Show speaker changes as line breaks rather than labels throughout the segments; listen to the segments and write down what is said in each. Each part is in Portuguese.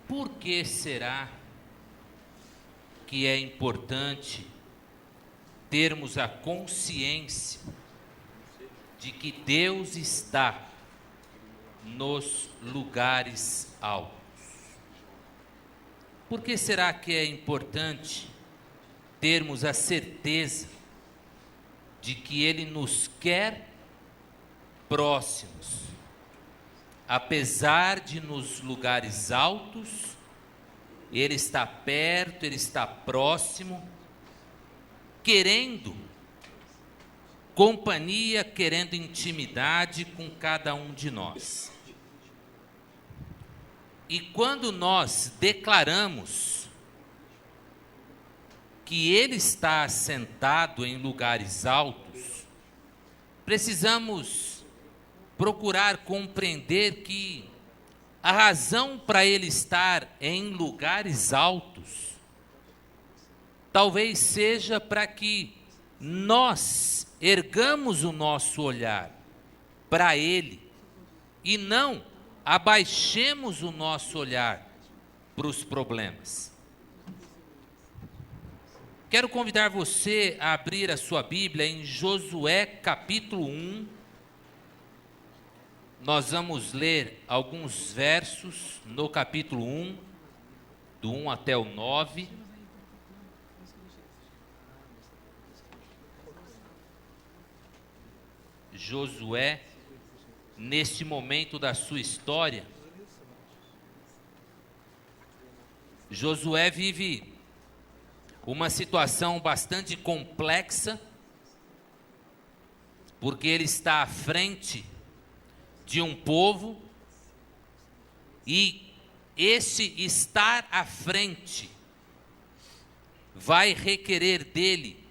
Por que será que é importante termos a consciência de que Deus está nos lugares altos? Por que será que é importante termos a certeza de que Ele nos quer próximos? Apesar de nos lugares altos, Ele está perto, Ele está próximo, querendo companhia, querendo intimidade com cada um de nós. E quando nós declaramos que Ele está assentado em lugares altos, precisamos procurar compreender que a razão para Ele estar em lugares altos talvez seja para que nós ergamos o nosso olhar para Ele e não abaixemos o nosso olhar para os problemas. Quero convidar você a abrir a sua Bíblia em Josué capítulo 1. Nós vamos ler alguns versos no capítulo 1, do 1 até o 9. Josué, neste momento da sua história, Josué vive uma situação bastante complexa, porque ele está à frente de um povo, e esse estar à frente vai requerer dele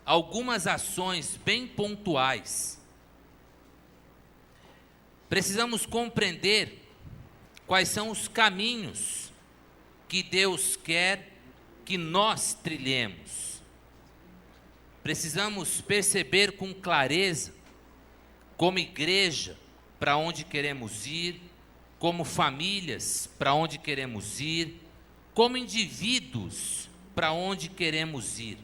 algumas ações bem pontuais. Precisamos compreender quais são os caminhos que Deus quer que nós trilhemos. Precisamos perceber com clareza, como igreja, para onde queremos ir, como famílias, para onde queremos ir, como indivíduos, para onde queremos ir.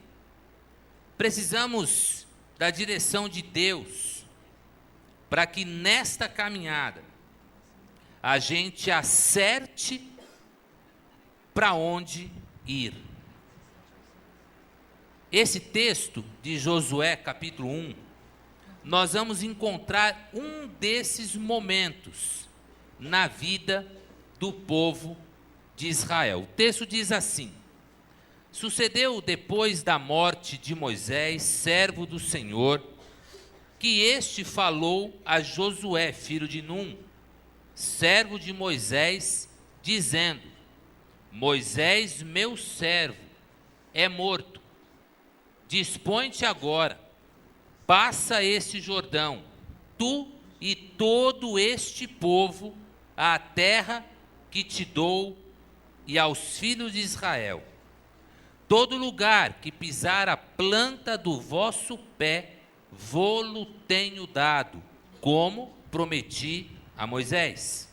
Precisamos da direção de Deus, para que nesta caminhada a gente acerte para onde ir. Esse texto de Josué capítulo 1, nós vamos encontrar um desses momentos na vida do povo de Israel. O texto diz assim: sucedeu depois da morte de Moisés, servo do Senhor, que este falou a Josué, filho de Num, servo de Moisés, dizendo: Moisés, meu servo, é morto. Dispõe-te agora, passa este Jordão, tu e todo este povo, à terra que te dou e aos filhos de Israel. Todo lugar que pisar a planta do vosso pé, vô-lo tenho dado, como prometi a Moisés.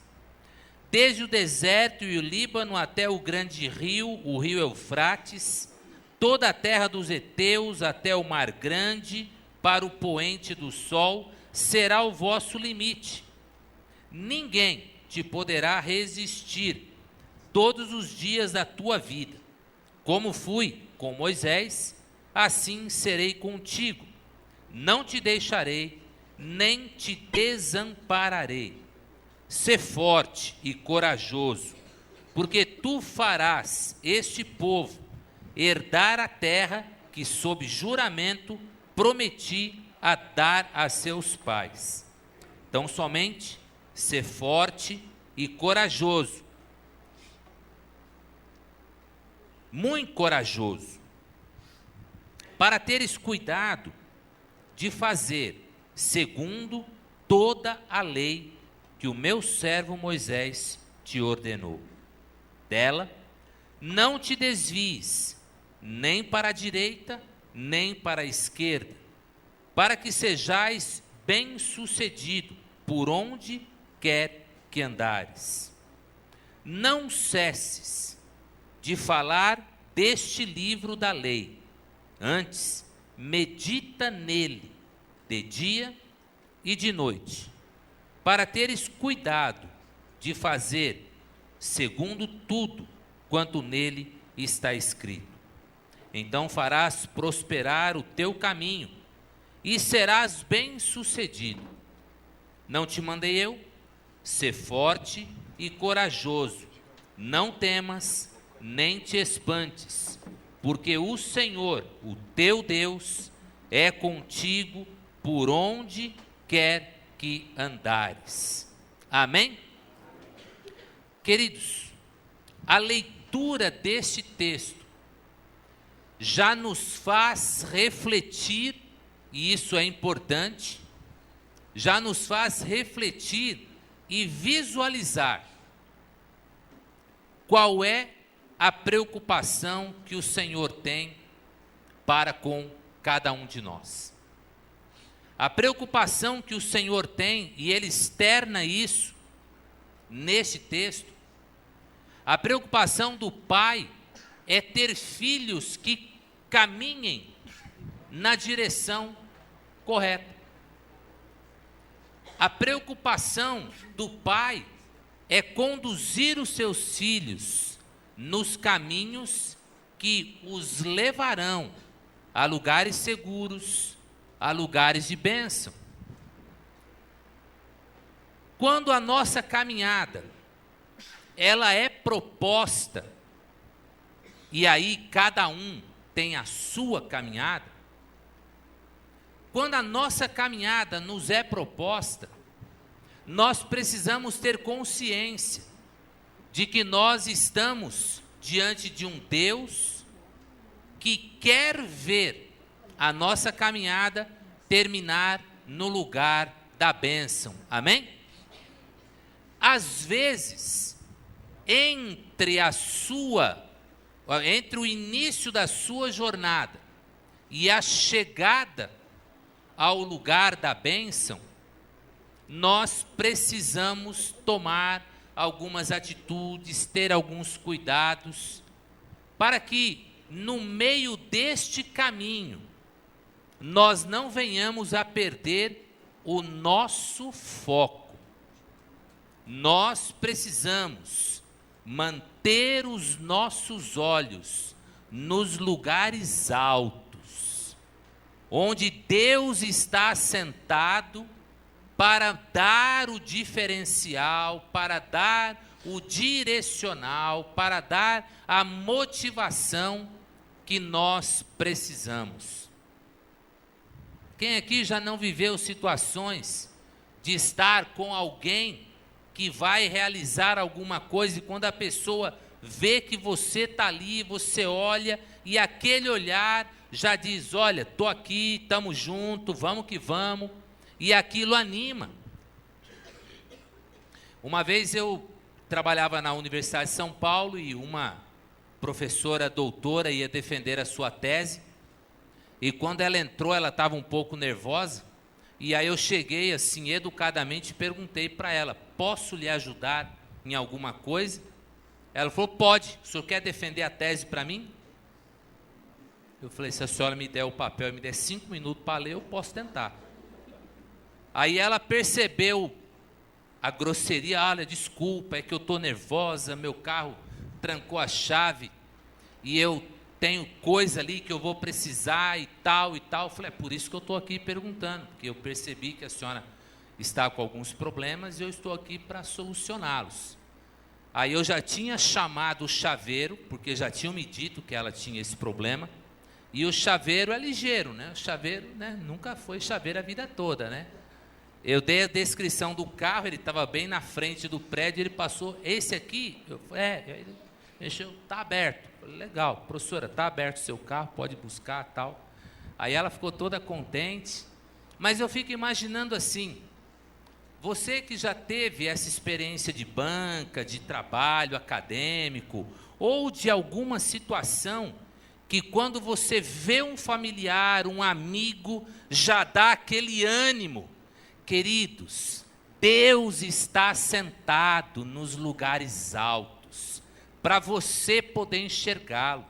Desde o deserto e o Líbano até o grande rio, o rio Eufrates, toda a terra dos heteus até o mar grande, para o poente do sol, será o vosso limite. Ninguém te poderá resistir todos os dias da tua vida. Como fui com Moisés, assim serei contigo. Não te deixarei, nem te desampararei. Sê forte e corajoso, porque tu farás este povo herdar a terra que sob juramento prometi a dar a seus pais. Então somente sê forte e corajoso, muito corajoso, para teres cuidado de fazer segundo toda a lei que o meu servo Moisés te ordenou. Dela não te desvies, nem para a direita, nem para a esquerda, para que sejais bem-sucedido por onde quer que andares. não cesses de falar deste livro da lei. Antes, medita nele de dia e de noite, para teres cuidado de fazer segundo tudo quanto nele está escrito. Então farás prosperar o teu caminho e serás bem-sucedido. Não te mandei eu? Sê forte e corajoso. Não temas, nem te espantes, porque o Senhor, o teu Deus, é contigo por onde quer que andares. Amém? Queridos, a leitura deste texto já nos faz refletir, e isso é importante, já nos faz refletir e visualizar qual é a preocupação que o Senhor tem para com cada um de nós. A preocupação que o Senhor tem, e Ele externa isso nesse texto, a preocupação do Pai é ter filhos que caminhem na direção correta. A preocupação do Pai é conduzir os seus filhos nos caminhos que os levarão a lugares seguros, a lugares de bênção. Quando a nossa caminhada, ela é proposta, e aí cada um tem a sua caminhada, quando a nossa caminhada nos é proposta, nós precisamos ter consciência de que nós estamos diante de um Deus que quer ver a nossa caminhada terminar no lugar da bênção. Amém? Às vezes, entre o início da sua jornada e a chegada ao lugar da bênção, nós precisamos tomar algumas atitudes, ter alguns cuidados, para que no meio deste caminho nós não venhamos a perder o nosso foco. Nós precisamos manter os nossos olhos nos lugares altos, onde Deus está sentado para dar o diferencial, para dar o direcional, para dar a motivação que nós precisamos. Quem aqui já não viveu situações de estar com alguém que vai realizar alguma coisa, e quando a pessoa vê que você está ali, você olha, e aquele olhar já diz: olha, estou aqui, estamos juntos, vamos que vamos, e aquilo anima. Uma vez eu trabalhava na Universidade de São Paulo, e uma professora doutora ia defender a sua tese, e quando ela entrou, ela estava um pouco nervosa, e aí eu cheguei assim, educadamente, e perguntei para ela: posso lhe ajudar em alguma coisa? Ela falou: pode, o senhor quer defender a tese para mim? Eu falei: se a senhora me der o papel e me der 5 minutos para ler, eu posso tentar. Aí ela percebeu a grosseria: olha, desculpa, é que eu estou nervosa, meu carro trancou a chave, e eu tenho coisa ali que eu vou precisar e tal e tal. Eu falei: é por isso que eu estou aqui perguntando, porque eu percebi que a senhora está com alguns problemas e eu estou aqui para solucioná-los. Aí eu já tinha chamado o chaveiro, porque já tinham me dito que ela tinha esse problema, e o chaveiro é ligeiro, né? O chaveiro, né, nunca foi chaveiro a vida toda, né? Eu dei a descrição do carro, ele estava bem na frente do prédio, ele passou: esse aqui? Eu falei: ele mexeu, está aberto. Eu falei: legal, professora, está aberto o seu carro, pode buscar, tal. Aí ela ficou toda contente, mas eu fico imaginando assim, você que já teve essa experiência de banca, de trabalho acadêmico, ou de alguma situação que quando você vê um familiar, um amigo, já dá aquele ânimo. Queridos, Deus está sentado nos lugares altos. para você poder enxergá-lo.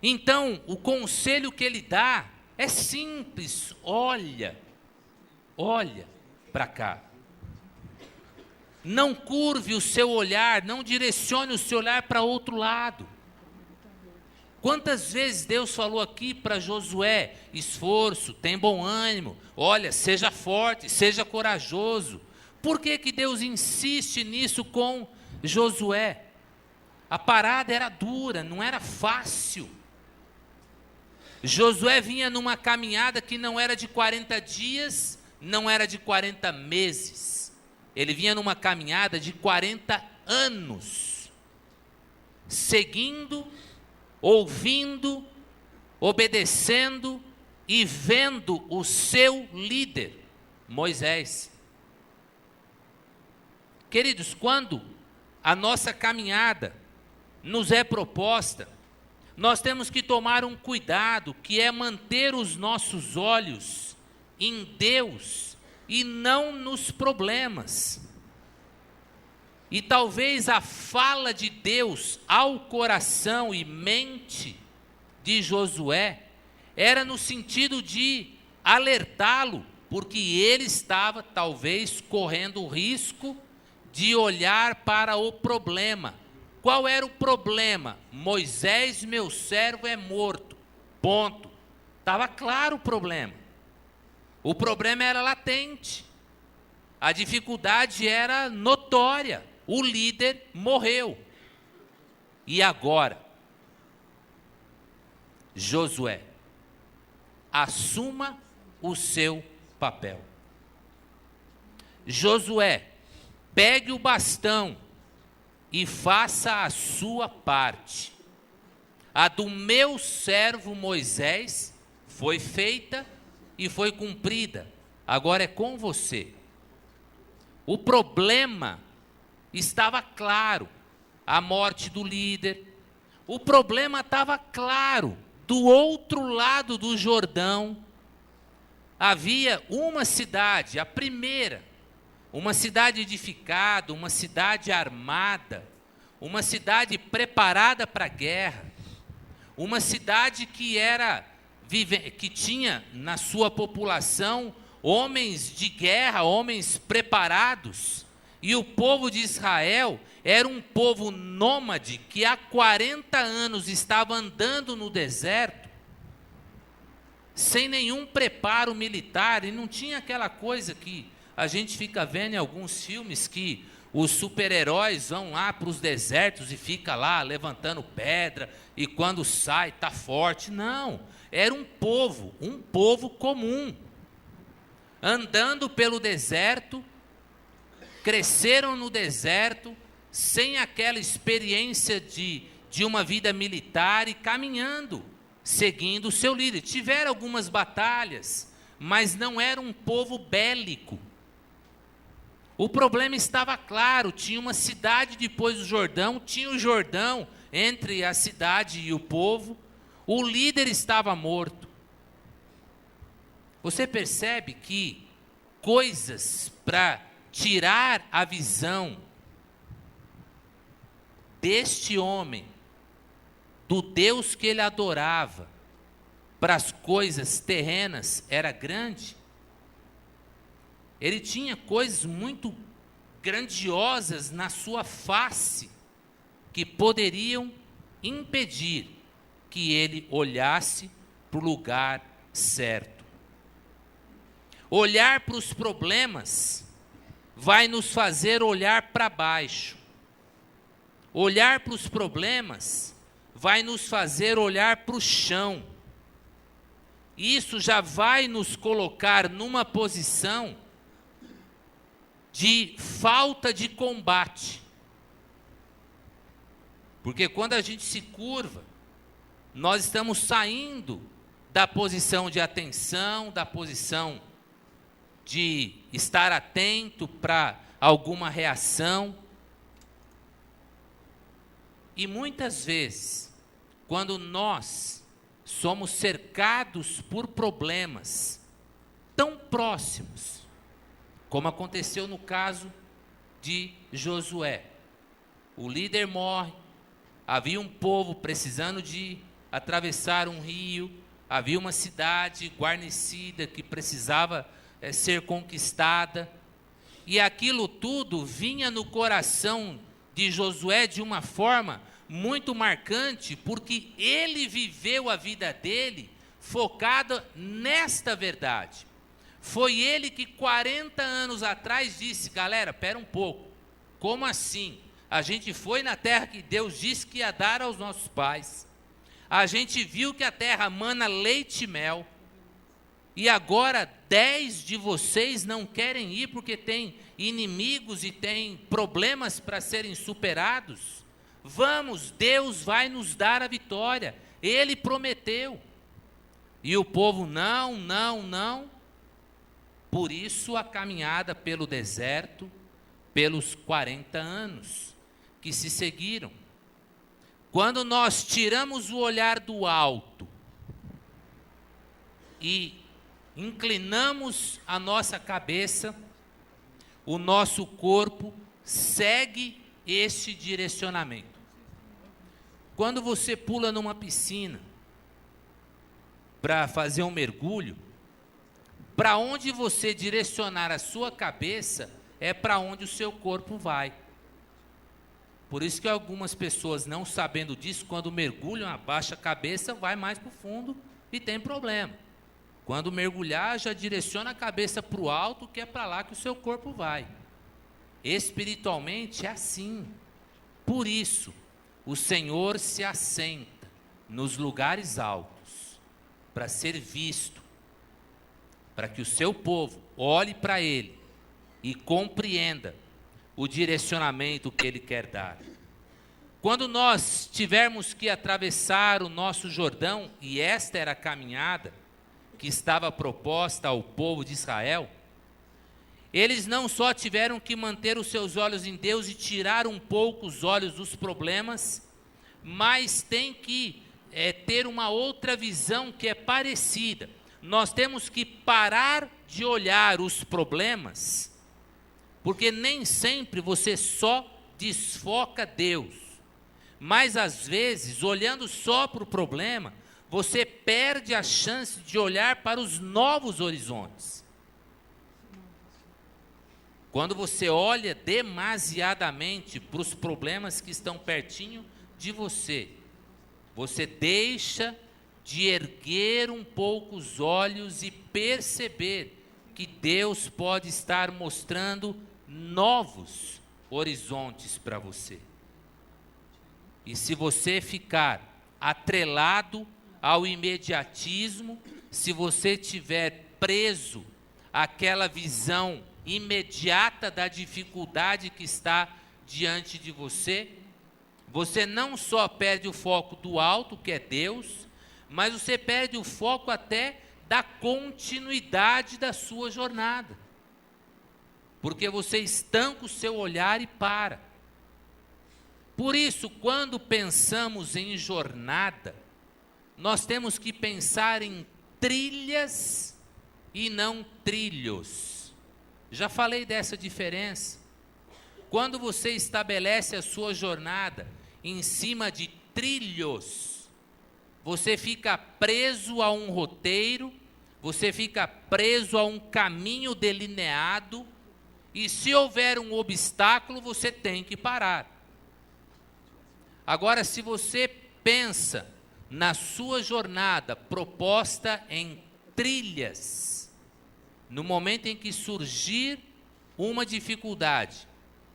Então, o conselho que ele dá é simples: olha para cá. Não curve o seu olhar, não direcione o seu olhar para outro lado. Quantas vezes Deus falou aqui para Josué: esforço, tem bom ânimo, olha, seja forte, seja corajoso. Por que que Deus insiste nisso com Josué? A parada era dura, não era fácil. Josué vinha numa caminhada que não era de 40 dias, não era de 40 meses. Ele vinha numa caminhada de 40 anos, seguindo, ouvindo, obedecendo e vendo o seu líder, Moisés. Queridos, quando a nossa caminhada nos é proposta, nós temos que tomar um cuidado, que é manter os nossos olhos em Deus e não nos problemas. E talvez a fala de Deus ao coração e mente de Josué era no sentido de alertá-lo, porque ele estava talvez correndo o risco de olhar para o problema. Qual era o problema? Moisés, meu servo, é morto. Ponto. Estava claro o problema. O problema era latente. A dificuldade era notória. O líder morreu. E agora? Josué, assuma o seu papel. Josué, pegue o bastão e faça a sua parte. A do meu servo Moisés foi feita e foi cumprida. Agora é com você. O problema estava claro, a morte do líder. O problema estava claro, do outro lado do Jordão havia uma cidade, a primeira, uma cidade edificada, uma cidade armada, uma cidade preparada para a guerra, uma cidade que tinha na sua população homens de guerra, homens preparados. E o povo de Israel era um povo nômade que há 40 anos estava andando no deserto, sem nenhum preparo militar, e não tinha aquela coisa que a gente fica vendo em alguns filmes, que os super-heróis vão lá para os desertos e fica lá levantando pedra, e quando sai está forte. Não, era um povo comum, andando pelo deserto, cresceram no deserto, sem aquela experiência de uma vida militar, e caminhando, seguindo o seu líder. Tiveram algumas batalhas, mas não era um povo bélico. O problema estava claro, tinha uma cidade depois do Jordão, tinha o Jordão entre a cidade e o povo, o líder estava morto. Você percebe que coisas para tirar a visão deste homem, do Deus que ele adorava, para as coisas terrenas, era grande. Ele tinha coisas muito grandiosas na sua face, que poderiam impedir que ele olhasse para o lugar certo. Olhar para os problemas vai nos fazer olhar para baixo. Olhar para os problemas vai nos fazer olhar para o chão. Isso já vai nos colocar numa posição de falta de combate. Porque quando a gente se curva, nós estamos saindo da posição de atenção, da posição de estar atento para alguma reação. E muitas vezes, quando nós somos cercados por problemas tão próximos, como aconteceu no caso de Josué, o líder morre, havia um povo precisando de atravessar um rio, havia uma cidade guarnecida que precisava ser conquistada, e aquilo tudo vinha no coração de Josué de uma forma muito marcante, porque ele viveu a vida dele focada nesta verdade. Foi ele que 40 anos atrás disse: galera, espera um pouco, como assim? A gente foi na terra que Deus disse que ia dar aos nossos pais, a gente viu que a terra mana leite e mel, e agora 10 de vocês não querem ir porque tem inimigos e tem problemas para serem superados. Vamos, Deus vai nos dar a vitória, Ele prometeu. E o povo, não, não, não. Por isso a caminhada pelo deserto, pelos 40 anos que se seguiram. Quando nós tiramos o olhar do alto e inclinamos a nossa cabeça, o nosso corpo segue este direcionamento. Quando você pula numa piscina para fazer um mergulho, para onde você direcionar a sua cabeça é para onde o seu corpo vai. Por isso que algumas pessoas, não sabendo disso, quando mergulham, abaixa a cabeça, vai mais para o fundo e tem problema. Quando mergulhar, já direciona a cabeça para o alto, que é para lá que o seu corpo vai. Espiritualmente é assim. Por isso, o Senhor se assenta nos lugares altos, para ser visto, para que o seu povo olhe para Ele e compreenda o direcionamento que Ele quer dar. Quando nós tivermos que atravessar o nosso Jordão, e esta era a caminhada que estava proposta ao povo de Israel, eles não só tiveram que manter os seus olhos em Deus e tirar um pouco os olhos dos problemas, mas tem que ter uma outra visão que é parecida. Nós temos que parar de olhar os problemas, porque nem sempre você só desfoca Deus, mas às vezes, olhando só para o problema, você perde a chance de olhar para os novos horizontes. Quando você olha demasiadamente para os problemas que estão pertinho de você, você deixa de erguer um pouco os olhos e perceber que Deus pode estar mostrando novos horizontes para você. E se você ficar atrelado ao imediatismo, se você estiver preso àquela visão imediata da dificuldade que está diante de você, você não só perde o foco do alto, que é Deus, mas você perde o foco até da continuidade da sua jornada, porque você estanca o seu olhar e para. Por isso, quando pensamos em jornada, nós temos que pensar em trilhas e não trilhos. Já falei dessa diferença. Quando você estabelece a sua jornada em cima de trilhos, você fica preso a um roteiro, você fica preso a um caminho delineado, e se houver um obstáculo, você tem que parar. Agora, se você pensa na sua jornada proposta em trilhas, no momento em que surgir uma dificuldade,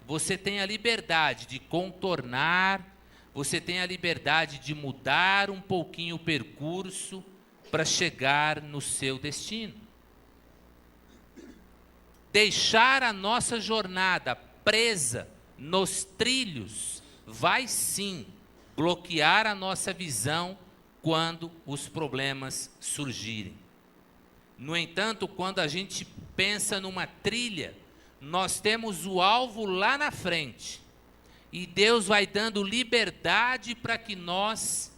você tem a liberdade de contornar, você tem a liberdade de mudar um pouquinho o percurso para chegar no seu destino. Deixar a nossa jornada presa nos trilhos vai sim bloquear a nossa visão quando os problemas surgirem. No entanto, quando a gente pensa numa trilha, nós temos o alvo lá na frente, e Deus vai dando liberdade para que nós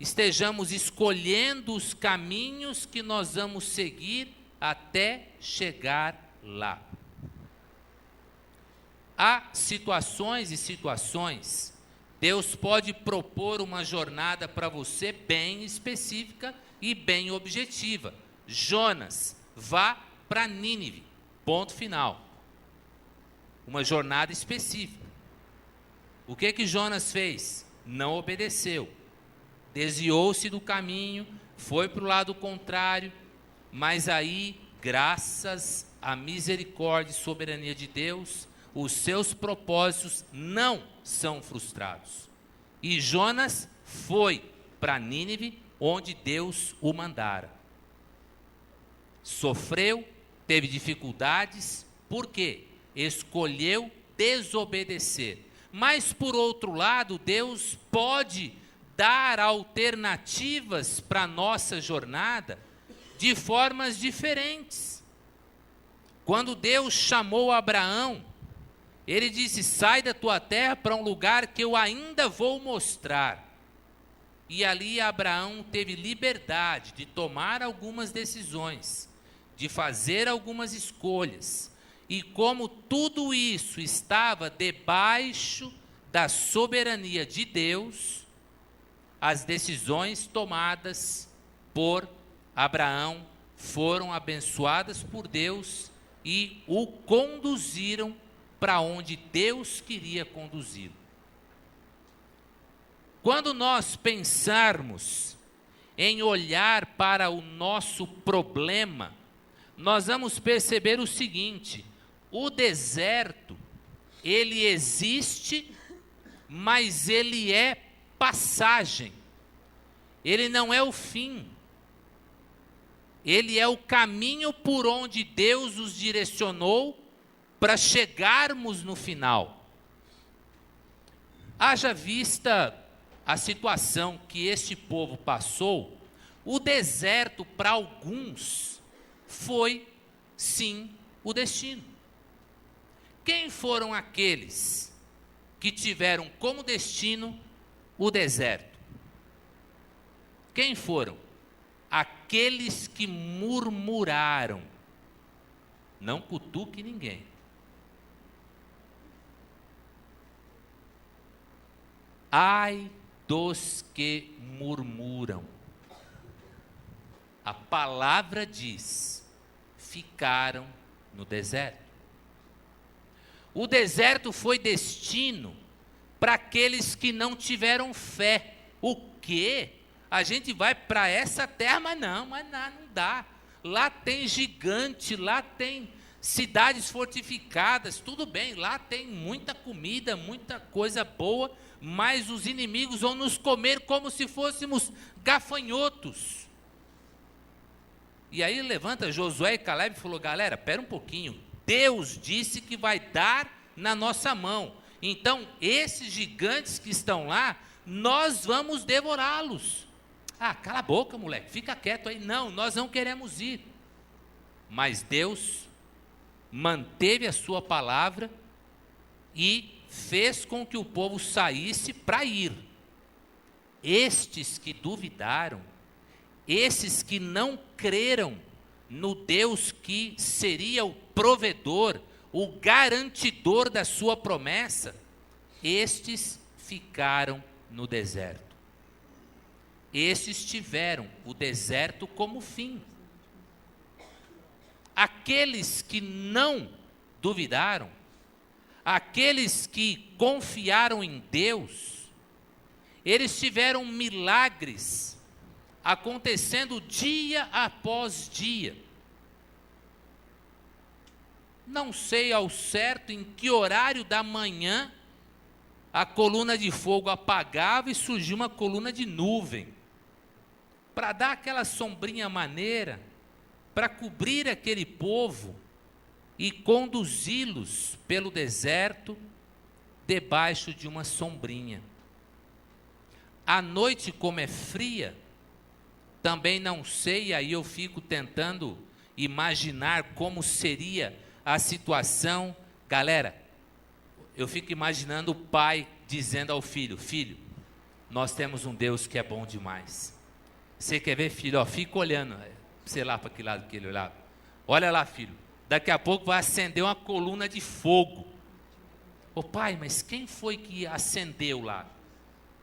estejamos escolhendo os caminhos que nós vamos seguir até chegar lá. Há situações e situações. Deus pode propor uma jornada para você bem específica e bem objetiva. Jonas, vá para Nínive. Ponto final. Uma jornada específica. O que Jonas fez? Não obedeceu. Desviou-se do caminho, foi para o lado contrário, mas aí, graças à misericórdia e soberania de Deus, os seus propósitos não são frustrados. E Jonas foi para Nínive, onde Deus o mandara. Sofreu, teve dificuldades, por quê? Escolheu desobedecer. Mas, por outro lado, Deus pode dar alternativas para a nossa jornada de formas diferentes. Quando Deus chamou Abraão, Ele disse: sai da tua terra para um lugar que eu ainda vou mostrar. E ali Abraão teve liberdade de tomar algumas decisões, de fazer algumas escolhas. E como tudo isso estava debaixo da soberania de Deus, as decisões tomadas por Abraão foram abençoadas por Deus e o conduziram para onde Deus queria conduzi-lo. Quando nós pensarmos em olhar para o nosso problema, nós vamos perceber o seguinte: o deserto, ele existe, mas ele é passagem. Ele não é o fim. Ele é o caminho por onde Deus os direcionou para chegarmos no final. Haja vista a situação que este povo passou, o deserto para alguns foi, sim, o destino. Quem foram aqueles que tiveram como destino o deserto? Quem foram? Aqueles que murmuraram. Não cutuque ninguém. Ai dos que murmuram. A palavra diz: ficaram no deserto. O deserto foi destino para aqueles que não tiveram fé. O quê? A gente vai para essa terra, mas não dá. Lá tem gigante, lá tem cidades fortificadas, tudo bem, lá tem muita comida, muita coisa boa, mas os inimigos vão nos comer como se fôssemos gafanhotos. E aí levanta Josué e Caleb e falou: galera, espera um pouquinho, Deus disse que vai dar na nossa mão, então esses gigantes que estão lá, nós vamos devorá-los. Ah, cala a boca, moleque, fica quieto aí. Não, nós não queremos ir. Mas Deus manteve a sua palavra e fez com que o povo saísse para ir. Estes que duvidaram, esses que não creram no Deus que seria o provedor, o garantidor da sua promessa, estes ficaram no deserto. Estes tiveram o deserto como fim. Aqueles que não duvidaram, aqueles que confiaram em Deus, eles tiveram milagres acontecendo dia após dia. Não sei ao certo em que horário da manhã a coluna de fogo apagava e surgia uma coluna de nuvem, para dar aquela sombrinha maneira, para cobrir aquele povo e conduzi-los pelo deserto debaixo de uma sombrinha. A noite, como é fria, também não sei, aí eu fico tentando imaginar como seria a situação. Galera, eu fico imaginando o pai dizendo ao filho: filho, nós temos um Deus que é bom demais. Você quer ver, filho? Ó, fica olhando, sei lá para que lado que ele olhava. Olha lá, filho, daqui a pouco vai acender uma coluna de fogo. Ô pai, mas quem foi que acendeu lá?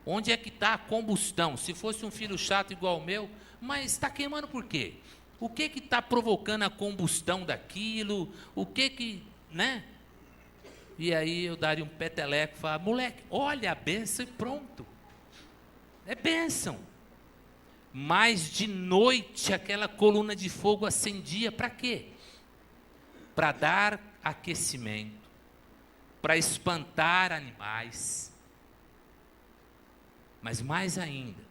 Onde é que está a combustão? Se fosse um filho chato igual o meu, mas está queimando por quê? O que está provocando a combustão daquilo? O que, né? E aí eu daria um peteleco e falar, moleque, olha a bênção e pronto. É bênção. Mas de noite aquela coluna de fogo acendia para quê? Para dar aquecimento, para espantar animais, mas mais ainda,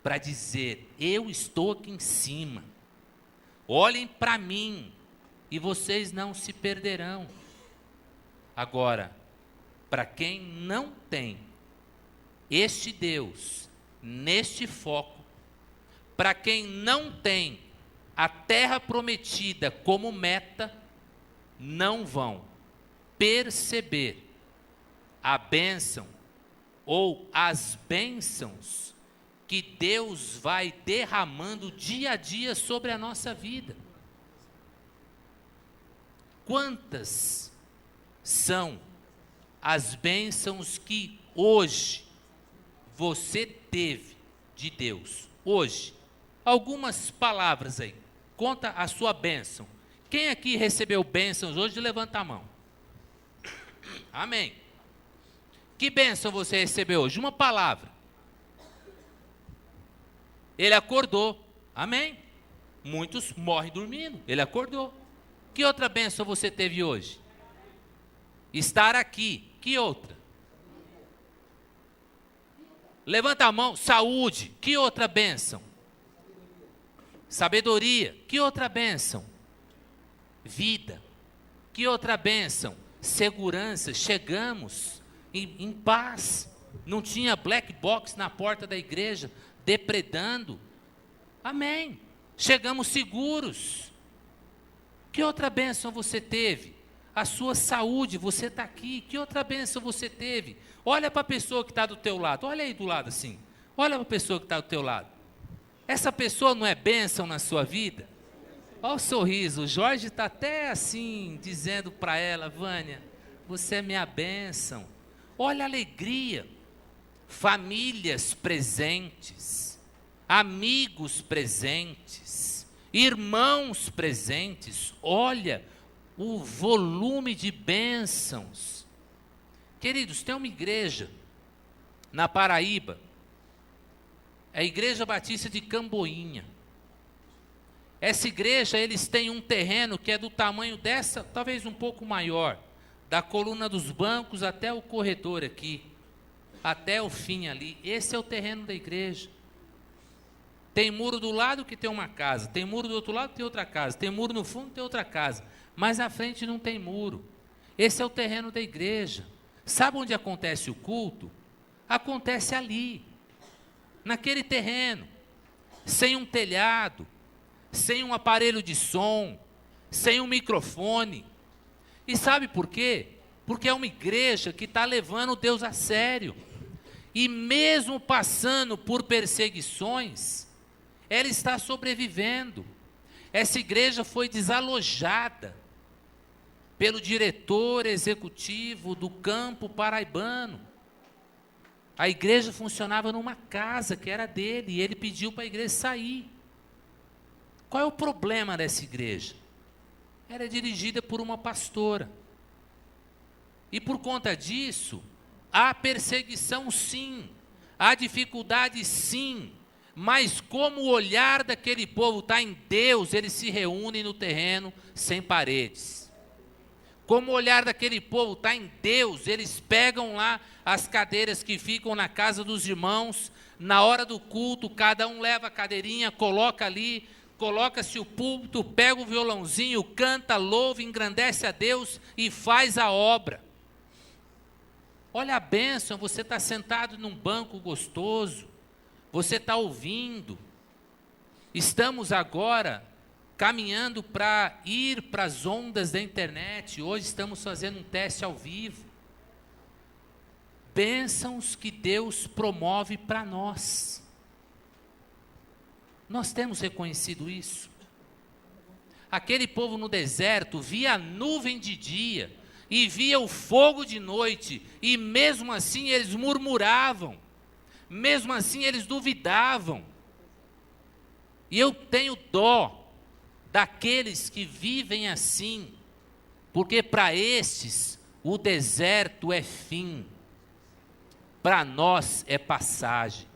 para dizer, eu estou aqui em cima, olhem para mim e vocês não se perderão. Agora, para quem não tem este Deus, neste foco, para quem não tem a terra prometida como meta, não vão perceber a bênção ou as bênçãos que Deus vai derramando dia a dia sobre a nossa vida. Quantas são as bênçãos que hoje você teve de Deus? Hoje, algumas palavras aí. Conta a sua bênção. Quem aqui recebeu bênçãos hoje? Levanta a mão. Amém. Que bênção você recebeu hoje? Uma palavra. Ele acordou. Amém. Muitos morrem dormindo. Ele acordou. Que outra bênção você teve hoje? Estar aqui. Que outra? Levanta a mão. Saúde. Que outra bênção? Sabedoria. Que outra bênção? Vida. Que outra bênção? Segurança. Chegamos em paz. Não tinha black box na porta da igreja depredando. Amém. Chegamos seguros. Que outra bênção você teve? A sua saúde, você está aqui. Que outra bênção você teve? Olha para a pessoa que está do teu lado. Olha aí do lado assim. Olha para a pessoa que está do teu lado. Essa pessoa não é bênção na sua vida? Olha o sorriso. O Jorge está até assim, dizendo para ela, Vânia, você é minha bênção. Olha a alegria. Famílias presentes. Amigos presentes. Irmãos presentes. Olha o volume de bênçãos. Queridos, tem uma igreja na Paraíba, a Igreja Batista de Camboinha. Essa igreja, eles têm um terreno que é do tamanho dessa, talvez um pouco maior, da coluna dos bancos até o corredor aqui, até o fim ali. Esse é o terreno da igreja. Tem muro do lado que tem uma casa, tem muro do outro lado que tem outra casa, tem muro no fundo que tem outra casa, mas na frente não tem muro. Esse é o terreno da igreja. Sabe onde acontece o culto? Acontece ali, naquele terreno, sem um telhado, sem um aparelho de som, sem um microfone. E sabe por quê? Porque é uma igreja que está levando Deus a sério. E mesmo passando por perseguições, ela está sobrevivendo. Essa igreja foi desalojada pelo diretor executivo do campo paraibano. A igreja funcionava numa casa que era dele, e ele pediu para a igreja sair. Qual é o problema dessa igreja? Era dirigida por uma pastora. E por conta disso, há perseguição sim, há dificuldade sim, mas como o olhar daquele povo está em Deus, eles se reúnem no terreno sem paredes. Como o olhar daquele povo está em Deus, eles pegam lá as cadeiras que ficam na casa dos irmãos, na hora do culto, cada um leva a cadeirinha, coloca ali, coloca-se o púlpito, pega o violãozinho, canta, louva, engrandece a Deus e faz a obra. Olha a bênção, você está sentado num banco gostoso, você está ouvindo. Estamos agora caminhando para ir para as ondas da internet. Hoje estamos fazendo um teste ao vivo. Bênçãos que Deus promove para nós. Nós temos reconhecido isso. Aquele povo no deserto via a nuvem de dia e via o fogo de noite, e mesmo assim eles murmuravam, mesmo assim eles duvidavam. E eu tenho dó daqueles que vivem assim, porque para estes o deserto é fim, para nós é passagem.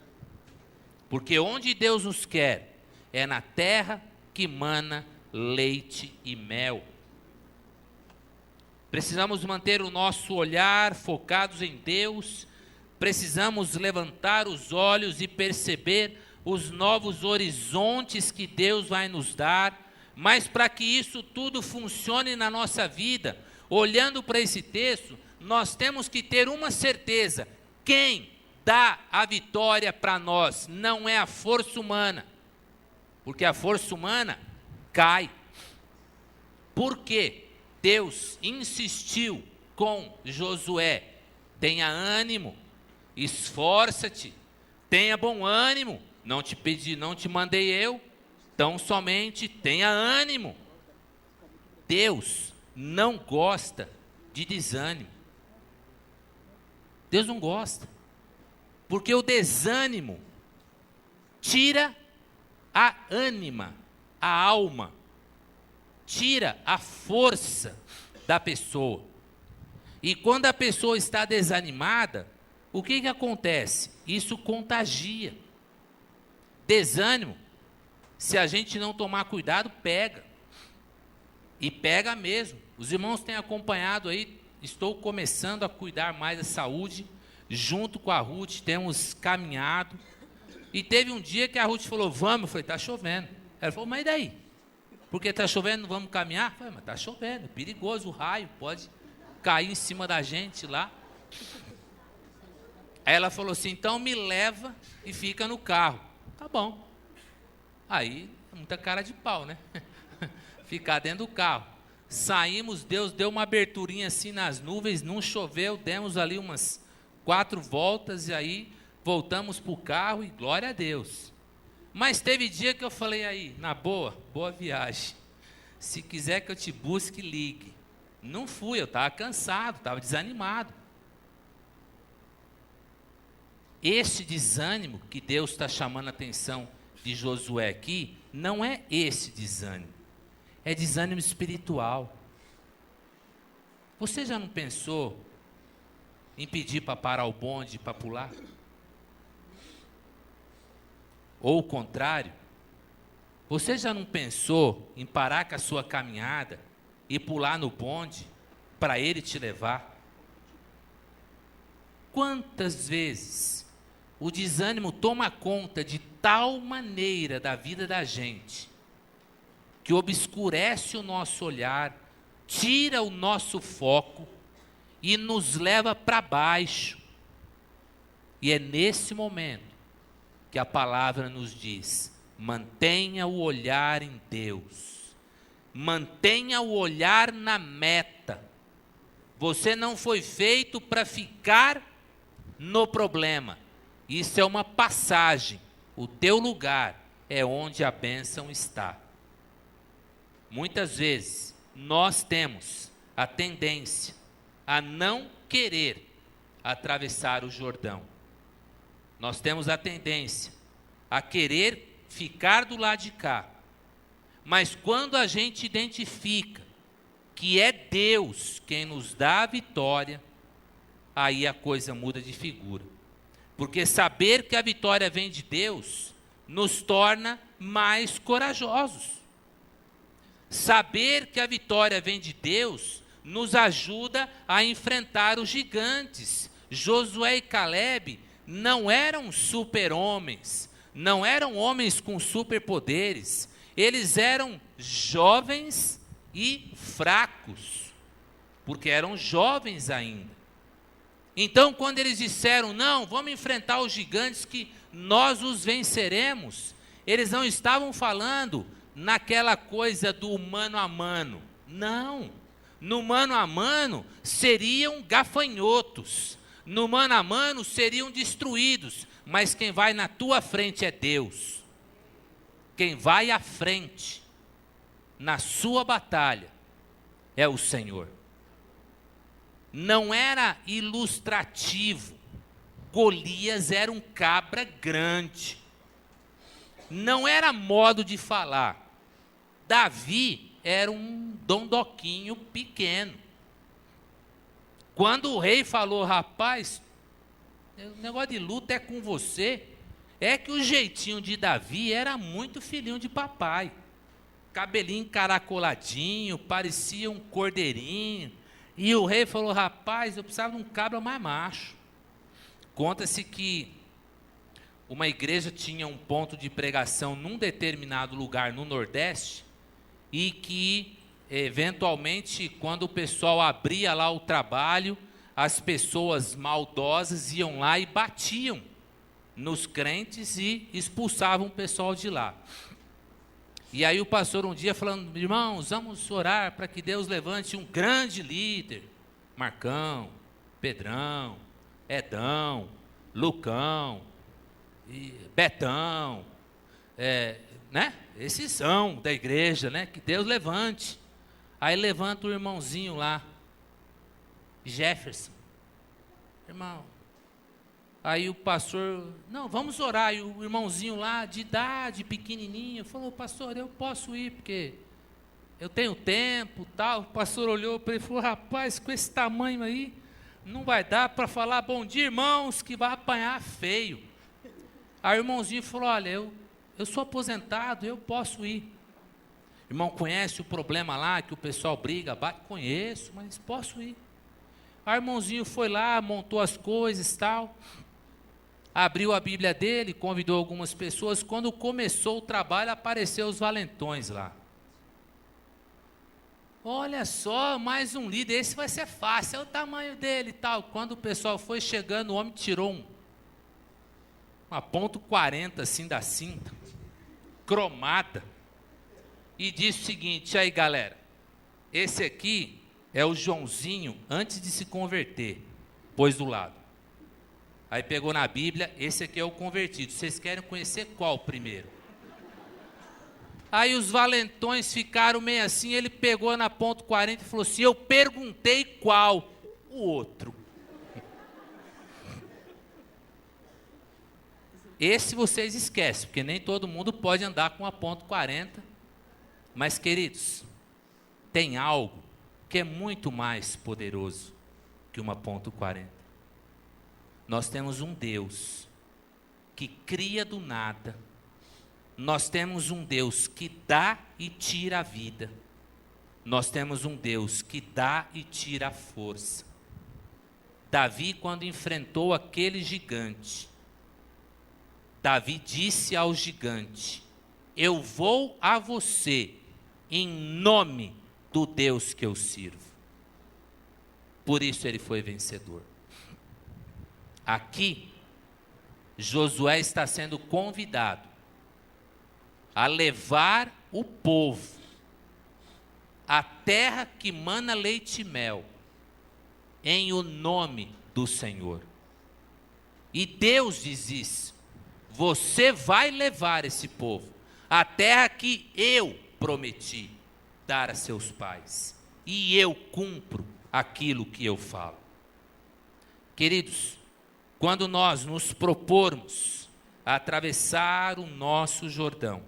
Porque onde Deus nos quer é na terra que mana leite e mel. Precisamos manter o nosso olhar focados em Deus, precisamos levantar os olhos e perceber os novos horizontes que Deus vai nos dar, mas para que isso tudo funcione na nossa vida, olhando para esse texto, nós temos que ter uma certeza: quem dá a vitória para nós não é a força humana, porque a força humana cai. Por quê? Deus insistiu com Josué: tenha ânimo, esforça-te, tenha bom ânimo, não te pedi, não te mandei eu, então somente tenha ânimo. Deus não gosta de desânimo. Deus não gosta, porque o desânimo tira a ânima, a alma, tira a força da pessoa. E quando a pessoa está desanimada, o que acontece? Isso contagia. Desânimo, se a gente não tomar cuidado, pega. E pega mesmo. Os irmãos têm acompanhado aí, estou começando a cuidar mais da saúde, junto com a Ruth, temos caminhado. E teve um dia que a Ruth falou: vamos. Eu falei: está chovendo. Ela falou: mas e daí? Porque está chovendo, não vamos caminhar? Eu falei: mas está chovendo, é perigoso, o raio pode cair em cima da gente lá. Aí ela falou assim: então me leva e fica no carro. Tá bom. Aí, muita cara de pau, né? Ficar dentro do carro. Saímos, Deus deu uma aberturinha assim nas nuvens, não choveu, demos ali umas 4 voltas e aí voltamos para o carro e glória a Deus. Mas teve dia que eu falei: aí, na boa, boa viagem. Se quiser que eu te busque, ligue. Não fui, eu estava cansado, estava desanimado. Este desânimo que Deus está chamando a atenção de Josué aqui, não é esse desânimo. É desânimo espiritual. Você já não pensou em pedir para parar o bonde para pular? Ou o contrário, você já não pensou em parar com a sua caminhada e pular no bonde para ele te levar? Quantas vezes o desânimo toma conta de tal maneira da vida da gente, que obscurece o nosso olhar, tira o nosso foco e nos leva para baixo. E é nesse momento que a palavra nos diz: mantenha o olhar em Deus, mantenha o olhar na meta. Você não foi feito para ficar no problema, isso é uma passagem, o teu lugar é onde a bênção está. Muitas vezes nós temos a tendência a não querer atravessar o Jordão. Nós temos a tendência a querer ficar do lado de cá. Mas quando a gente identifica que é Deus quem nos dá a vitória, aí a coisa muda de figura. Porque saber que a vitória vem de Deus nos torna mais corajosos. Saber que a vitória vem de Deus nos ajuda a enfrentar os gigantes. Josué e Calebe não eram super-homens, não eram homens com superpoderes, eles eram jovens e fracos, porque eram jovens ainda. Então, quando eles disseram: não, vamos enfrentar os gigantes que nós os venceremos, eles não estavam falando naquela coisa do mano a mano. Não, no mano a mano seriam gafanhotos, no mano a mano seriam destruídos, mas quem vai na tua frente é Deus. Quem vai à frente na sua batalha é o Senhor. não era ilustrativo. Golias era um cabra grande. Não era modo de falar. Davi era um dondoquinho pequeno. Quando o rei falou, rapaz, o negócio de luta é com você, é que o jeitinho de Davi era muito filhinho de papai. Cabelinho encaracoladinho, parecia um cordeirinho. E o rei falou, rapaz, eu precisava de um cabra mais macho. Conta-se que uma igreja tinha um ponto de pregação num determinado lugar no Nordeste, e que, eventualmente, quando o pessoal abria lá o trabalho, as pessoas maldosas iam lá e batiam nos crentes e expulsavam o pessoal de lá. E aí o pastor um dia falando, irmãos, vamos orar para que Deus levante um grande líder. Marcão, Pedrão, Edão, Lucão, Betão, né? Esses são da igreja, né? Que Deus levante. Aí levanta o irmãozinho lá, Jefferson. Irmão. Aí o pastor, não, vamos orar. E o irmãozinho lá, de idade, pequenininho, falou, pastor, eu posso ir, porque eu tenho tempo, tal. O pastor olhou para ele e falou, rapaz, com esse tamanho aí, não vai dar para falar bom dia, irmãos, que vai apanhar feio. Aí o irmãozinho falou, olha, eu sou aposentado, eu posso ir. Irmão, conhece o problema lá, que o pessoal briga, bate? Conheço, mas posso ir. Aí o irmãozinho foi lá, montou as coisas e tal, abriu a Bíblia dele, convidou algumas pessoas. Quando começou o trabalho, apareceu os valentões lá. Olha só, mais um líder, esse vai ser fácil, é o tamanho dele e tal. Quando o pessoal foi chegando, o homem tirou uma .40 assim da cinta, cromada, e disse o seguinte, aí galera, esse aqui é o Joãozinho antes de se converter, pôs do lado. Aí pegou na Bíblia, esse aqui é o convertido, vocês querem conhecer qual primeiro? Aí os valentões ficaram meio assim, ele pegou na .40 e falou assim, eu perguntei qual? O outro. Esse vocês esquecem, porque nem todo mundo pode andar com a .40. Mas, queridos, tem algo que é muito mais poderoso que uma .40. Nós temos um Deus que cria do nada. Nós temos um Deus que dá e tira a vida. Nós temos um Deus que dá e tira a força. Davi, quando enfrentou aquele gigante, Davi disse ao gigante, eu vou a você em nome do Deus que eu sirvo. Por isso ele foi vencedor. Aqui, Josué está sendo convidado a levar o povo à terra que mana leite e mel, em o nome do Senhor. E Deus diz isso, você vai levar esse povo à terra que eu prometi dar a seus pais, e eu cumpro aquilo que eu falo. Queridos, quando nós nos propormos a atravessar o nosso Jordão,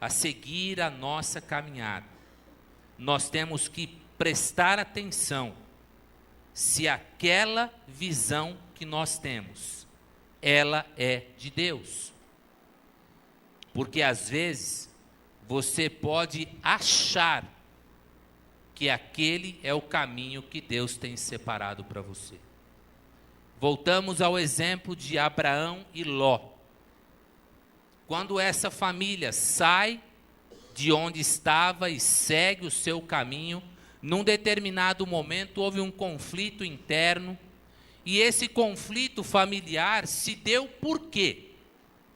a seguir a nossa caminhada, nós temos que prestar atenção se aquela visão que nós temos, ela é de Deus. Porque às vezes você pode achar que aquele é o caminho que Deus tem separado para você. Voltamos ao exemplo de Abraão e Ló. Quando essa família sai de onde estava e segue o seu caminho, num determinado momento houve um conflito interno, e esse conflito familiar se deu por quê?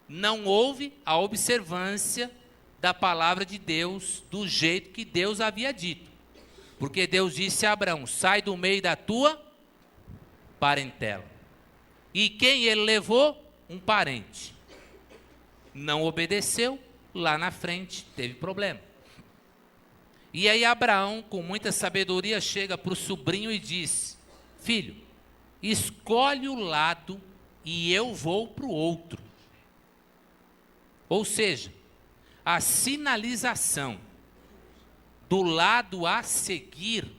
Não houve a observância da palavra de Deus do jeito que Deus havia dito. Porque Deus disse a Abraão, sai do meio da tua parentela. E quem ele levou? Um parente. Não obedeceu, lá na frente teve problema. E aí Abraão, com muita sabedoria, chega para o sobrinho e diz, filho, escolhe o lado e eu vou para o outro. Ou seja, a sinalização do lado a seguir,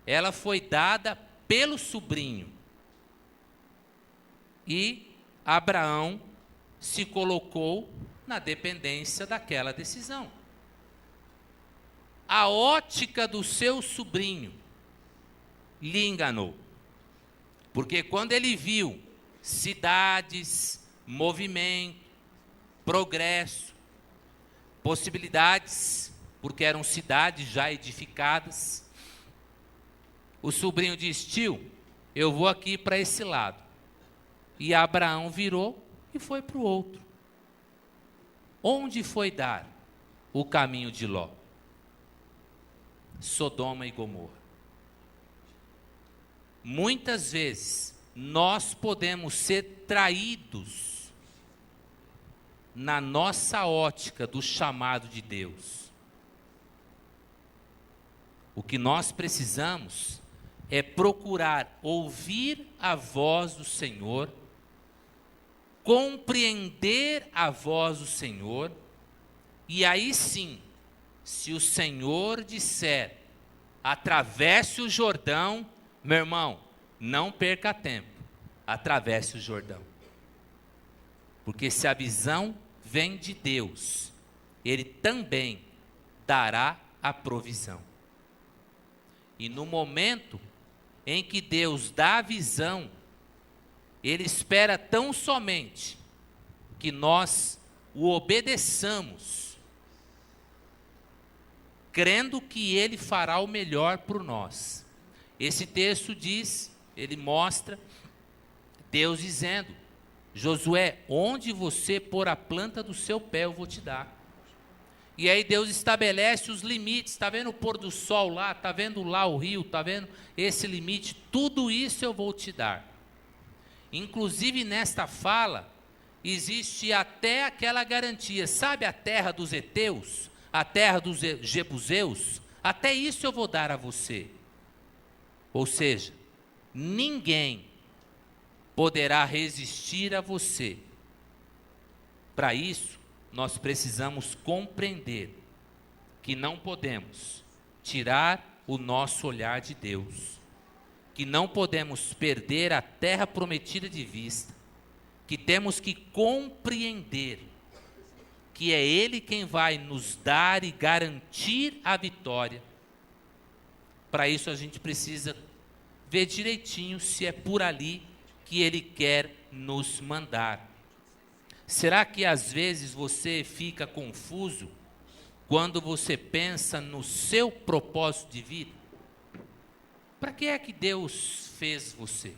ela foi dada pelo sobrinho. E Abraão se colocou na dependência daquela decisão. A ótica do seu sobrinho lhe enganou. Porque quando ele viu cidades, movimento, progresso, possibilidades, porque eram cidades já edificadas, o sobrinho disse: tio, eu vou aqui para esse lado. E Abraão virou e foi para o outro. Onde foi dar o caminho de Ló? Sodoma e Gomorra. Muitas vezes nós podemos ser traídos na nossa ótica do chamado de Deus. O que nós precisamos é procurar ouvir a voz do Senhor, compreender a voz do Senhor, e aí sim, se o Senhor disser, atravesse o Jordão, meu irmão, não perca tempo, atravesse o Jordão. Porque se a visão vem de Deus, Ele também dará a provisão. E no momento em que Deus dá a visão, Ele espera tão somente que nós o obedeçamos, crendo que Ele fará o melhor por nós. Esse texto diz, ele mostra Deus dizendo: Josué, onde você pôr a planta do seu pé, eu vou te dar. E aí Deus estabelece os limites. Está vendo o pôr do sol lá? Está vendo lá o rio? Está vendo esse limite? Tudo isso eu vou te dar. Inclusive nesta fala, existe até aquela garantia. Sabe a terra dos heteus? A terra dos jebuseus? Até isso eu vou dar a você. Ou seja, ninguém poderá resistir a você. Para isso, nós precisamos compreender que não podemos tirar o nosso olhar de Deus, que não podemos perder a terra prometida de vista, que temos que compreender que é Ele quem vai nos dar e garantir a vitória. Para isso a gente precisa ver direitinho se é por ali que Ele quer nos mandar. Será que às vezes você fica confuso quando você pensa no seu propósito de vida? Para que é que Deus fez você?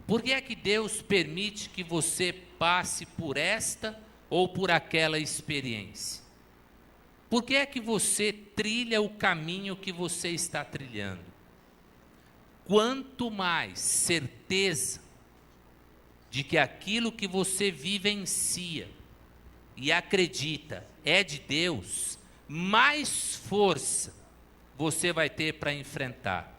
Por que é que Deus permite que você passe por esta ou por aquela experiência? Por que é que você trilha o caminho que você está trilhando? Quanto mais certeza de que aquilo que você vivencia e acredita é de Deus, mais força você vai ter para enfrentar.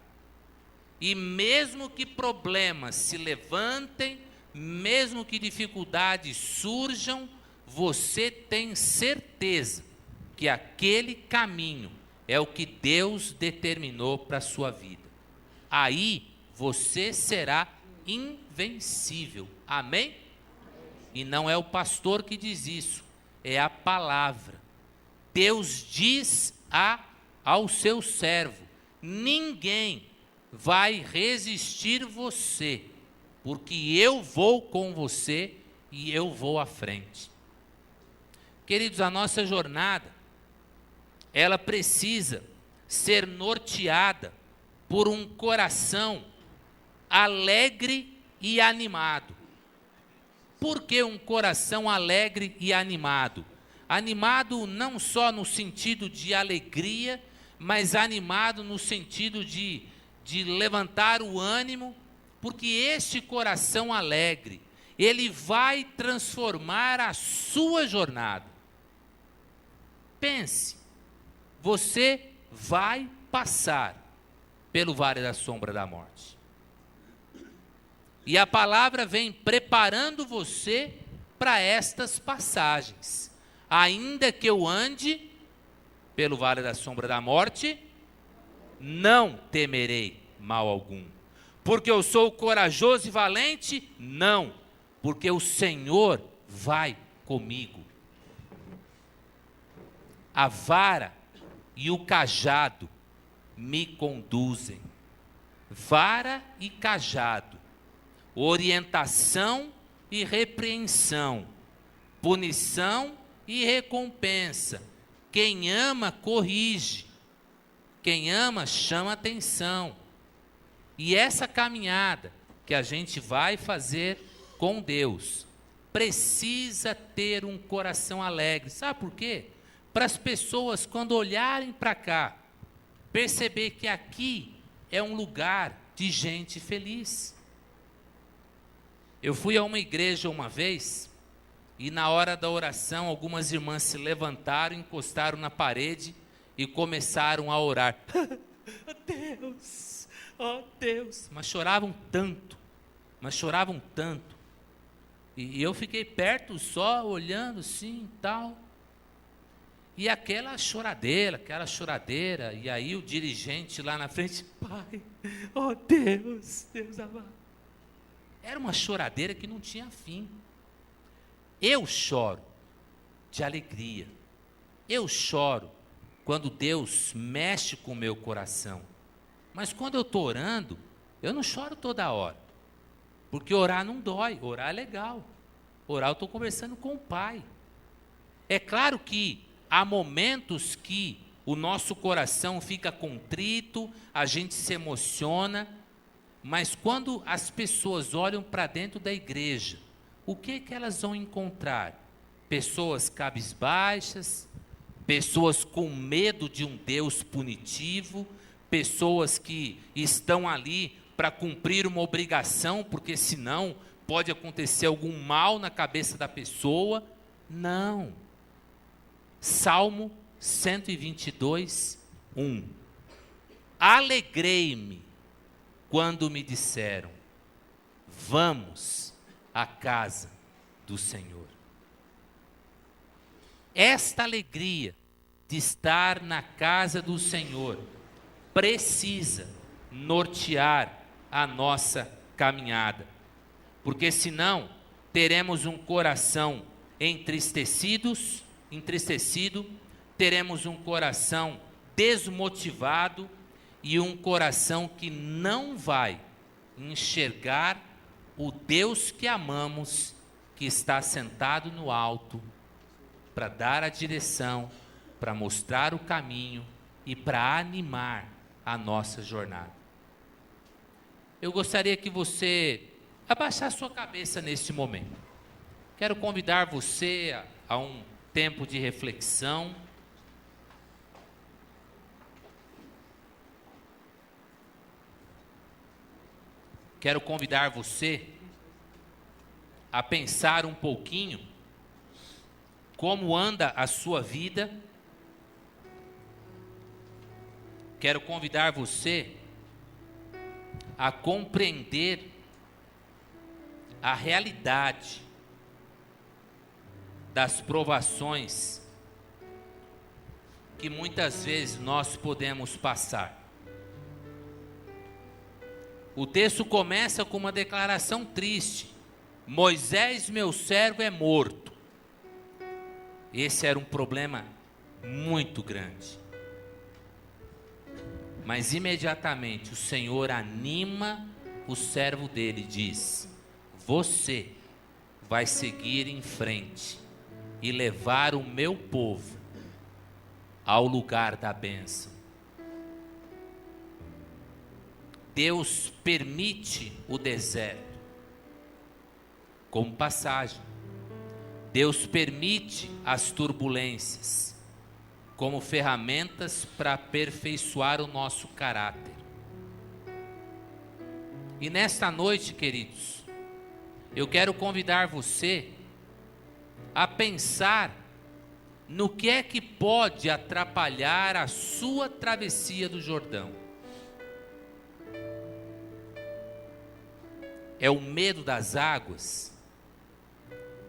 E mesmo que problemas se levantem, mesmo que dificuldades surjam, você tem certeza que aquele caminho é o que Deus determinou para a sua vida. Aí você será invencível. Amém? E não é o pastor que diz isso, é a palavra. Deus diz ao seu servo: ninguém vai resistir você, porque eu vou com você e eu vou à frente. Queridos, a nossa jornada, ela precisa ser norteada por um coração alegre e animado. Por que um coração alegre e animado? Animado não só no sentido de alegria, mas animado no sentido de levantar o ânimo, porque este coração alegre, ele vai transformar a sua jornada. Pense, você vai passar pelo vale da sombra da morte. E a palavra vem preparando você para estas passagens. Ainda que eu ande pelo vale da sombra da morte, não temerei mal algum. Porque eu sou corajoso e valente? Não, porque o Senhor vai comigo. A vara e o cajado me conduzem. Vara e cajado, orientação e repreensão, punição e recompensa. Quem ama, corrige. Quem ama, chama atenção. E essa caminhada que a gente vai fazer com Deus, precisa ter um coração alegre. Sabe por quê? Para as pessoas, quando olharem para cá, perceber que aqui é um lugar de gente feliz. Eu fui a uma igreja uma vez, e na hora da oração, algumas irmãs se levantaram, encostaram na parede e começaram a orar. Deus, oh Deus. Mas choravam tanto. E eu fiquei perto só, olhando assim e tal. E aquela choradeira. E aí o dirigente lá na frente, Pai, oh Deus, Deus amado. Era uma choradeira que não tinha fim. Eu choro de alegria. Eu choro quando Deus mexe com o meu coração. Mas quando eu estou orando, eu não choro toda hora. Porque orar não dói, orar é legal. Orar eu estou conversando com o Pai. É claro que há momentos que o nosso coração fica contrito, a gente se emociona, mas quando as pessoas olham para dentro da igreja, o que elas vão encontrar? Pessoas cabisbaixas, pessoas com medo de um Deus punitivo, pessoas que estão ali para cumprir uma obrigação, porque senão pode acontecer algum mal na cabeça da pessoa. Não. Salmo 122, 1. Alegrei-me quando me disseram, vamos à casa do Senhor. Esta alegria de estar na casa do Senhor precisa nortear a nossa caminhada, porque senão teremos um coração entristecido, teremos um coração desmotivado e um coração que não vai enxergar o Deus que amamos, que está sentado no alto, para dar a direção, para mostrar o caminho e para animar a nossa jornada. Eu gostaria que você abaixasse sua cabeça neste momento. Quero convidar você a um tempo de reflexão. Quero convidar você a pensar um pouquinho como anda a sua vida. Quero convidar você a compreender a realidade das provações que muitas vezes nós podemos passar. O texto começa com uma declaração triste: Moisés, meu servo, é morto. Esse era um problema muito grande. Mas imediatamente o Senhor anima o servo dele e diz: você vai seguir em frente e levar o meu povo ao lugar da bênção. Deus permite o deserto como passagem. Deus permite as turbulências como ferramentas para aperfeiçoar o nosso caráter. E nesta noite, queridos, eu quero convidar você a pensar no que é que pode atrapalhar a sua travessia do Jordão. é o medo das águas,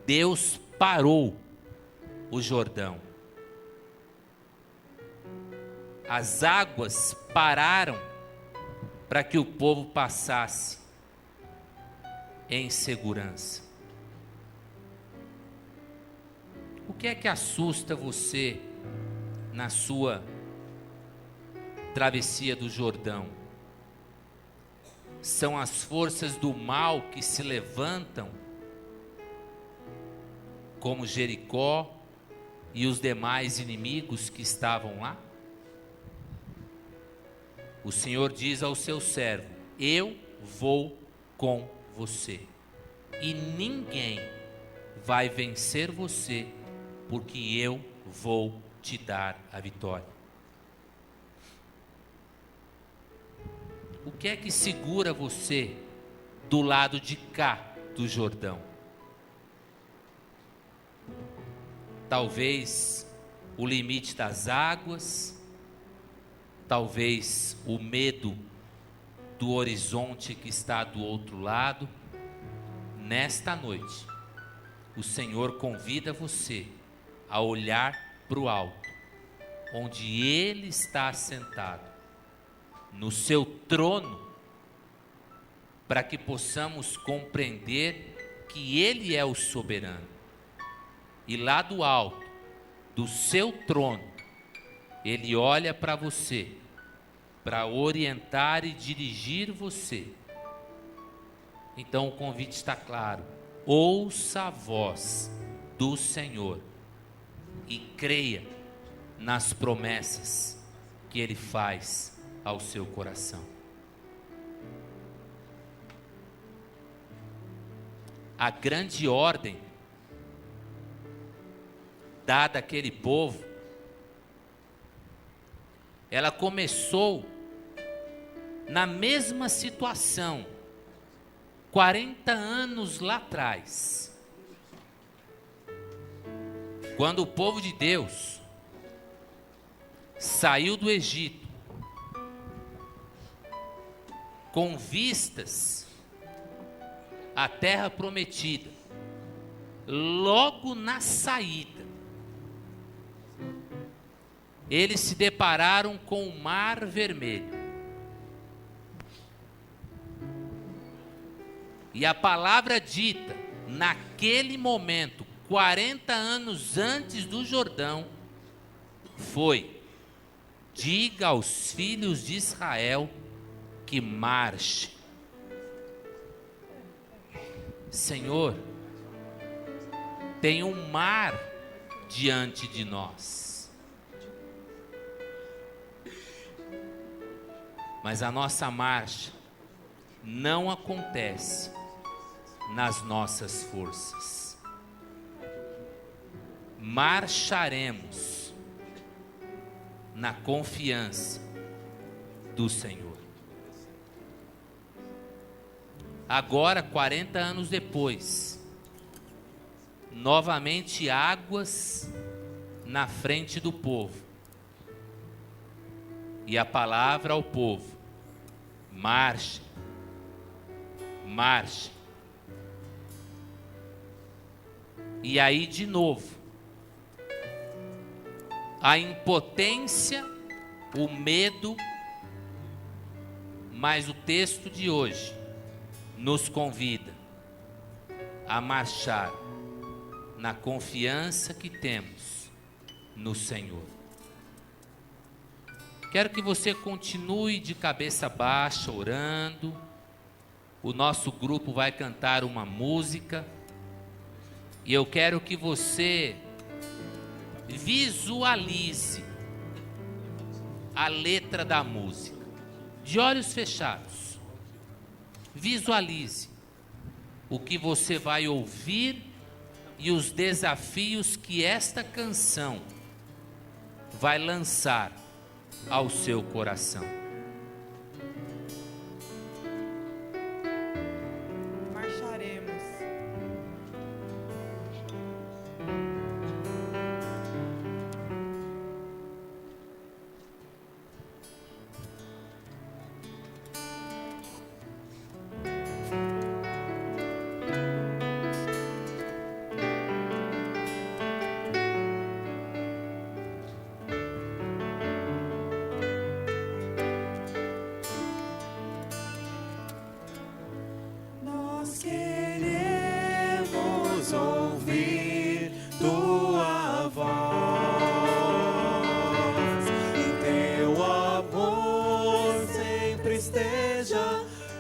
Deus parou o Jordão. As águas pararam para que o povo passasse em segurança. O que é que assusta você na sua travessia do Jordão? São as forças do mal que se levantam, como Jericó e os demais inimigos que estavam lá? O Senhor diz ao seu servo: eu vou com você, e ninguém vai vencer você, porque eu vou te dar a vitória. O que é que segura você do lado de cá do Jordão? Talvez o limite das águas, talvez o medo do horizonte que está do outro lado. Nesta noite, o Senhor convida você a olhar para o alto, onde Ele está sentado, no seu trono, para que possamos compreender que Ele é o soberano. E lá do alto, do seu trono, Ele olha para você, para orientar e dirigir você. Então o convite está claro: ouça a voz do Senhor e creia nas promessas que Ele faz ao seu coração. A grande ordem dada àquele povo, ela começou na mesma situação, 40 anos lá atrás, quando o povo de Deus saiu do Egito, com vistas à terra prometida. Logo na saída, eles se depararam com o Mar Vermelho. E a palavra dita naquele momento, 40 anos antes do Jordão, foi: diga aos filhos de Israel que marche. Senhor, tem um mar diante de nós, mas a nossa marcha não acontece nas nossas forças. Marcharemos na confiança do Senhor. Agora, 40 anos depois, novamente águas na frente do povo. E a palavra ao povo: marche, marche. E aí de novo, a impotência, o medo, mas o texto de hoje nos convida a marchar na confiança que temos no Senhor. Quero que você continue de cabeça baixa, orando. O nosso grupo vai cantar uma música, e eu quero que você visualize a letra da música, de olhos fechados. Visualize o que você vai ouvir e os desafios que esta canção vai lançar ao seu coração.
Marcharemos.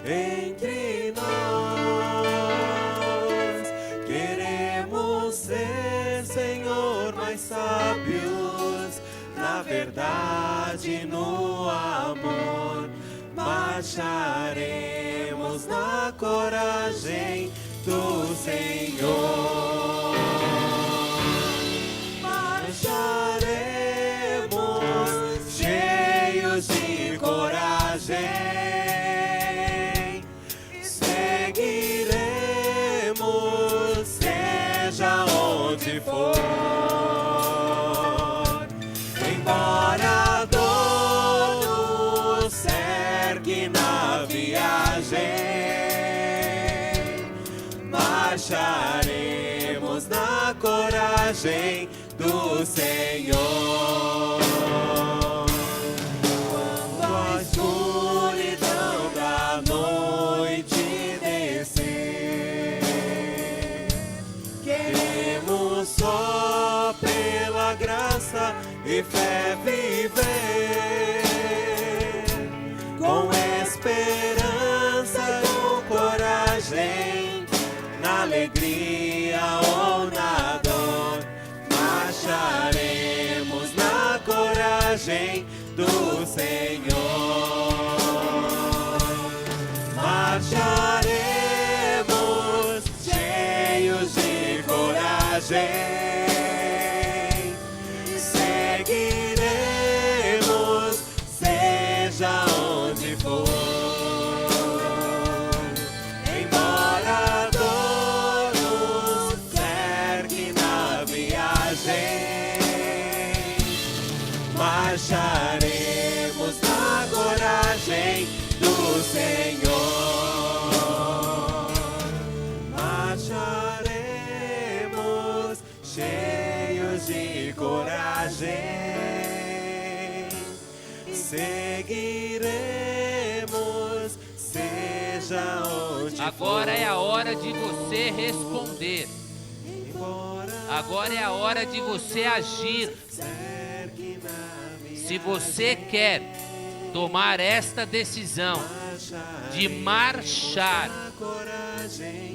entre nós. Queremos ser, Senhor, mais sábios na verdade, no amor. Marcharemos na coragem do Senhor. Marcharemos cheios de coragem. Seguiremos, seja onde for. Embora a dor nos cerque na viagem, marcharemos na coragem do Senhor. Quando a escuridão da noite descer, queremos só pela graça e fé viver, com esperança, com coragem, na alegria ou na dor, marcharemos na coragem do Senhor. Marcharemos cheios de coragem. Seguiremos, seja onde for. Embora a dor nos cerque na viagem, marcharemos na coragem do Senhor. Marcharemos cheios de coragem. Seguiremos, seja onde
Agora
for.
é a hora de você responder. Agora é a hora de você agir. Se você quer tomar esta decisão de marchar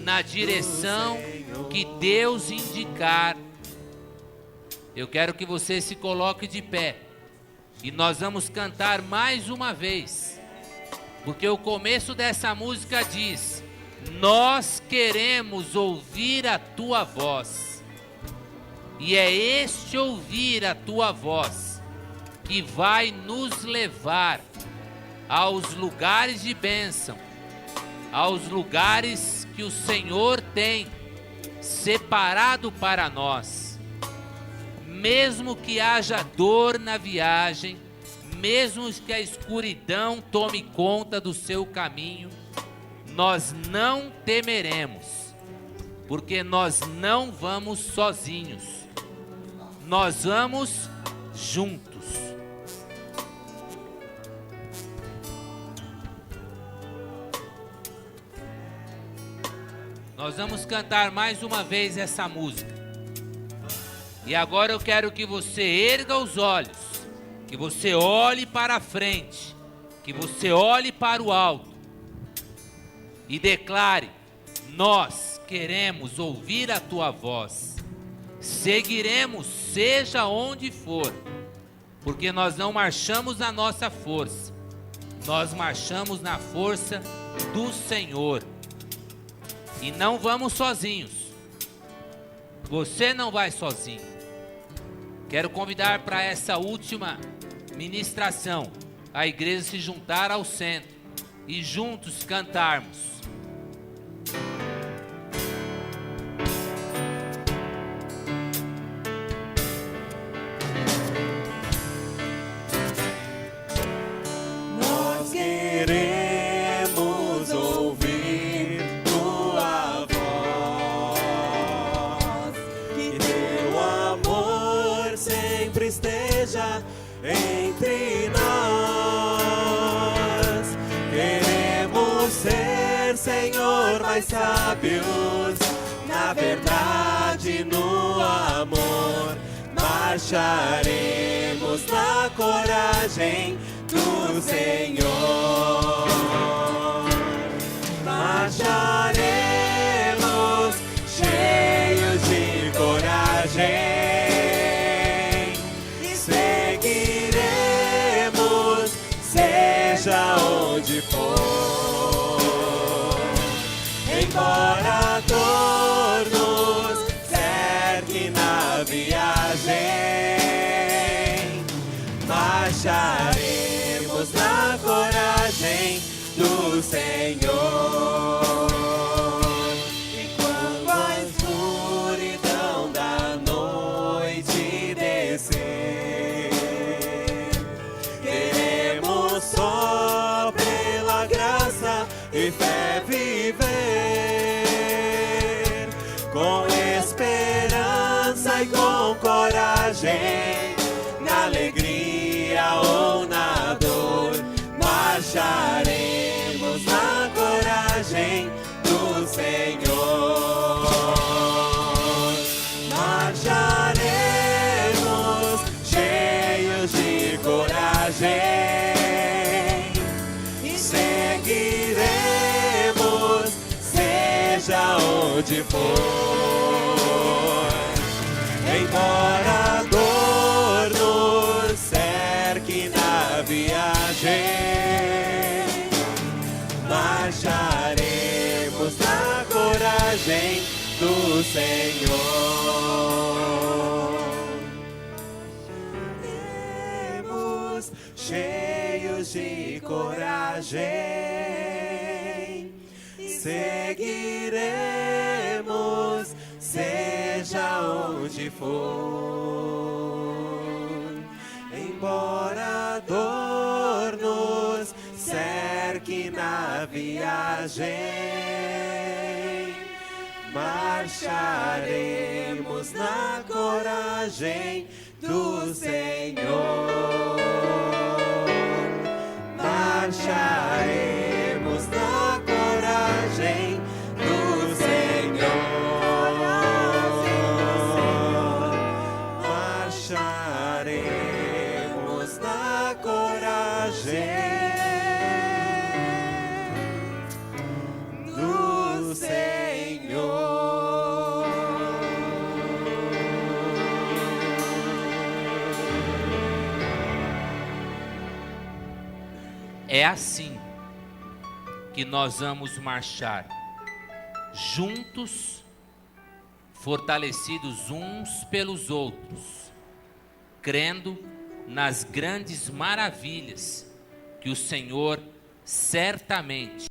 na direção que Deus indicar, eu quero que você se coloque de pé e nós vamos cantar mais uma vez, porque o começo dessa música diz: nós queremos ouvir a tua voz, e é este ouvir a tua voz que vai nos levar aos lugares de bênção, aos lugares que o Senhor tem separado para nós. Mesmo que haja dor na viagem, mesmo que a escuridão tome conta do seu caminho, nós não temeremos, porque nós não vamos sozinhos, nós vamos juntos. Nós vamos cantar mais uma vez essa música. E agora eu quero que você erga os olhos, que você olhe para a frente, que você olhe para o alto e declare: nós queremos ouvir a tua voz. Seguiremos, seja onde for, porque nós não marchamos na nossa força, nós marchamos na força do Senhor. E não vamos sozinhos. Você não vai sozinho. Quero convidar para essa última ministração a igreja se juntar ao centro e juntos cantarmos.
Nós queremos ouvir tua voz, que teu amor sempre esteja entre nós. Queremos ser, Senhor, mais sábios na verdade, no amor. Marcharemos na coragem do Senhor. seja onde for. Embora a dor nos cerque na viagem, marcharemos na coragem do Senhor. E quando a escuridão da noite descer, queremos só pela graça e fé viver, com esperança e com coragem, na alegria ou na dor, marcharemos na coragem do Senhor. Marcharemos cheios de coragem e seguiremos, seja onde for. Embora a dor nos cerque na viagem, marcharemos na coragem do Senhor. Seremos cheios de coragem, seguiremos, seja onde for. Embora a dor nos cerque na viagem, marcharemos na coragem do Senhor. Marcharemos na coragem do Senhor. Marcharemos na coragem do Senhor.
É assim que nós vamos marchar, juntos, fortalecidos uns pelos outros, crendo nas grandes maravilhas que o Senhor certamente